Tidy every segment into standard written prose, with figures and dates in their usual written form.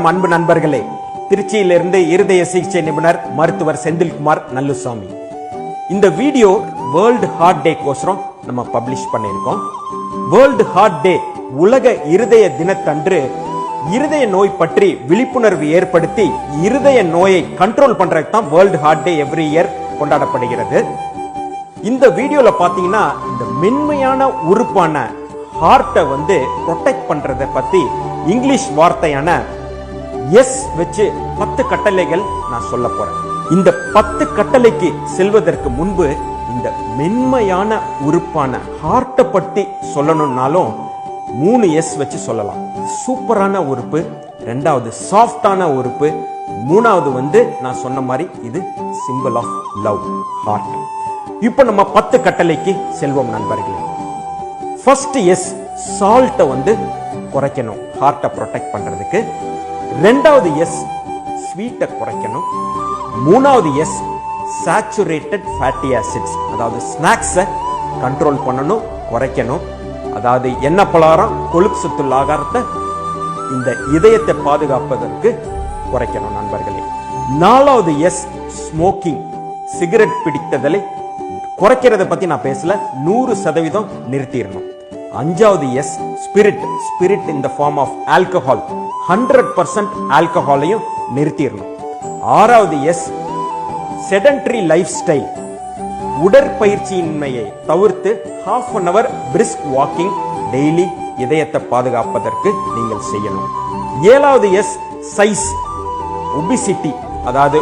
அன்பு நண்பர்களே, திருச்சியிலிருந்து இருதய சிகிச்சை நிபுணர் மருத்துவர் செந்தில்குமார் நல்லுசாமி. இந்த வீடியோ வேர்ல்டு ஹார்ட் டே கோசரம் நம்ம பப்ளிஷ் பண்ணியிருக்கோம். வேர்ல்டு ஹார்ட் டே உலக இருதய தினத்தன்று இருதய நோய் பற்றி விழிப்புணர்வு ஏற்படுத்தி இருதய நோயை கண்ட்ரோல் பண்றதுக்கு தான் world heart day every year கொண்டாடப்படுகிறது. இந்த வீடியோல பாத்தீங்கன்னா இந்த மென்மையான உறுப்பான ஹார்ட்டை ப்ரொடெக்ட் பண்றதை பத்தி இங்கிலீஷ் வார்த்தையான எஸ் வச்சு 10 கட்டளைகள் நான் சொல்ல போறேன். இந்த 10 கட்டளைக்கு செல்வதற்கு முன்பு இந்த மென்மையான உறுப்பான ஹார்ட்டை பத்தி சொல்லணும்னாலும் 3 எஸ் வச்சு சொல்லலாம். சூப்பரான உறுப்பு, ரெண்டாவது சாஃப்டான உறுப்பு, மூணாவது நான் சொன்ன மாதிரி இது சிம்பிள் ஆஃப் லவ், ஹார்ட். இப்போ நம்ம 10 கட்டளைக்கு செல்வோம் நண்பர்களே. ஃபர்ஸ்ட் எஸ், சால்ட்டை குறைக்கணும் ஹார்ட்டை ப்ரொடெக்ட் பண்றதுக்கு. ரெண்டாவது எஸ், ஸ்வீட்டை குறைக்கணும். மூணாவது எஸ், சேச்சுரேட்டட் ஃபேட்டி ஆசிட்ஸ், அதாவது ஸ்நாக்ஸை கண்ட்ரோல் பண்ணணும், குறைக்கணும். அதாவது எண்ணெய் பலகாரம், கொழுப்பு சத்துள்ள ஆகாரத்தை இந்த இதயத்தை பாதுகாப்பதற்கு குறைக்கணும் நண்பர்களே. நாலாவது எஸ், ஸ்மோக்கிங், சிகரெட் பிடித்ததை குறைக்கிறத பத்தி நான் பேசல, 100% நிறுத்திடணும். அஞ்சாவது S, spirit, spirit in the form of alcohol, 100% ஆல்கஹாலையும் நிறுத்திடணும். ஆறாவது எஸ், செடன்டரி லைஃப் ஸ்டைல், உடற்பயிற்சியின்மையை தவிர்த்து ½ an hour brisk walking daily இதயத்தை பாதுகாப்பதற்கு நீங்கள் செய்யணும். ஏழாவது எஸ், சைஸ், ஒபிசிட்டி, அதாவது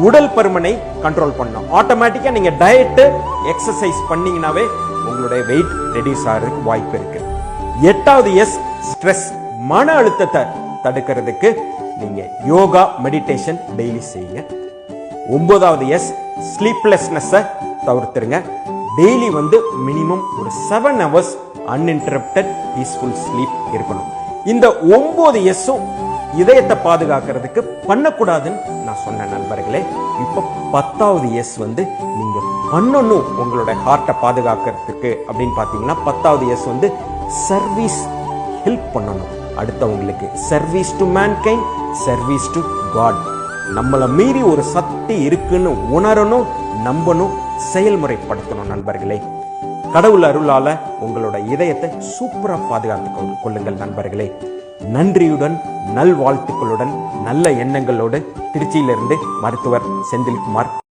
உடல் பருமனை கண்ட்ரோல் பண்ணணும். ஆட்டோமேட்டிக்கா நீங்க டயட் எக்ஸசைஸ் பண்ணீங்கன்னாவே உங்களுடைய வெயிட் ரெடியூஸ் ஆகிறதுக்கு வாய்ப்பு இருக்கு. எட்டாவது எஸ், ஸ்ட்ரெஸ், மன அழுத்தத்தை தடுக்கிறதுக்கு நீங்க யோகா, மெடிடேஷன் டெய்லி செய்யுங்க. 9வது எஸ், ஸ்லீப்லெஸ்னஸ் தவிர்த்துருங்க. டெய்லி மினிமம் ஒரு 7 hours அன்இன்டரப்டட் பீஸ்ஃபுல் ஸ்லீப் இருக்கணும். இந்த 9 எஸ்ஸும் இதயத்தை பாதுகாக்கிறதுக்கு பண்ணக்கூடாதுன்னு நான் சொன்ன நண்பர்களே. இப்போ 10வது எஸ் நீங்க பண்ணணும் உங்களுடைய ஹார்ட்டை பாதுகாக்கிறதுக்கு அப்படின்னு பாத்தீங்கன்னா 10வது எஸ் சர்வீஸ், ஹெல்ப் பண்ணணும் அடுத்தவங்களுக்கு. Service to mankind, service to God. நம்மளை மீறி ஒரு சக்தி இருக்குன்னு உணரணும், நம்பணும், செயல்முறைப்படுத்தணும் நண்பர்களே. கடவுள் அருளால உங்களோட இதயத்தை சூப்பரா பாதுகாத்து கொள்ளுங்கள் நண்பர்களே. நன்றியுடன், நல்வாழ்த்துக்களுடன், நல்ல எண்ணங்களோடு திருச்சியிலிருந்து மருத்துவர் செந்தில்குமார்.